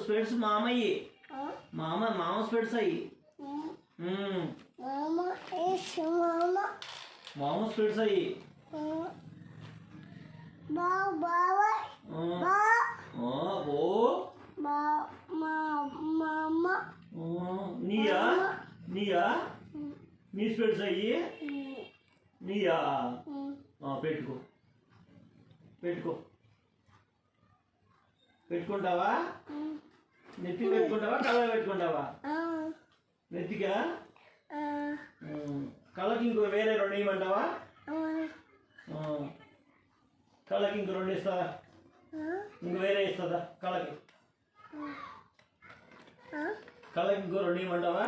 స్పెట్స్ మామయ్యి మామ స్పెట్స్ అయ్యి మామ స్పెట్స్ అయ్యి నీయా నీ స్పెట్స్ అయ్యి నీయా పెట్టుకో పెట్టుకుంటావా నెత్తి పెట్టుకుంటావా కళ్ళ పెట్టుకుంటావా నెత్తిగా కళ్ళకి ఇంకో వేరే 2 ఇవ్వమంటావా కళ్ళకి ఇంకో 2 ఇస్తుందా ఇంకో వేరే ఇస్తుందా కళ్ళకి ఇంకో 2 ఇవ్వమంటావా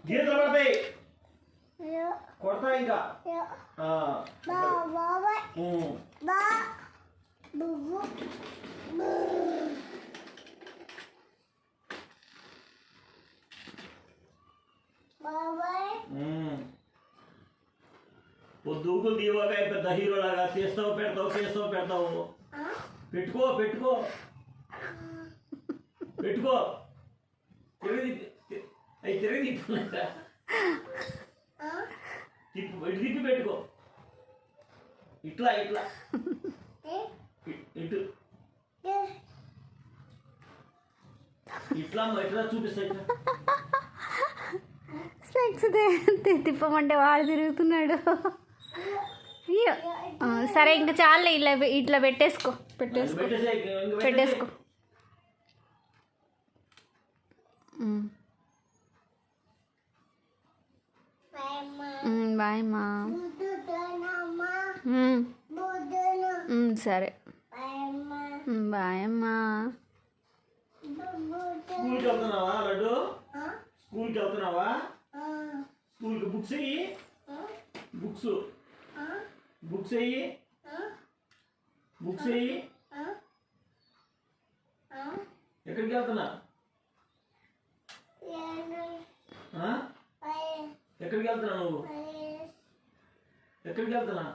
గీతలు పడతాయి కొడతా ఇంకా పొద్దుకులు దీవాగా పెద్ద హీరోలాగా చేస్తావు పెడతావు పెట్టుకో తిరిగి తిప్పి పెట్టుకో ఇట్లా ఇటు ఇట్లా చూపిస్తా స్పెక్స్ తిప్పమంటే వాడు తిరుగుతున్నాడు. సరే ఇంకా చాలే, ఇట్లా పెట్టేసుకో. బాయ్ మా. సరే బాయ్ అమ్మా. స్కూల్కి వెళ్తున్నావా లడ్డు? స్కూల్కి వెళ్తున్నావా? స్కూల్కి బుక్స్ అయ్యి ఎక్కడికి వెళ్తున్నా? ఎక్కడికి వెళ్తున్నా నువ్వు? ఎక్కడికి వెళ్తున్నా?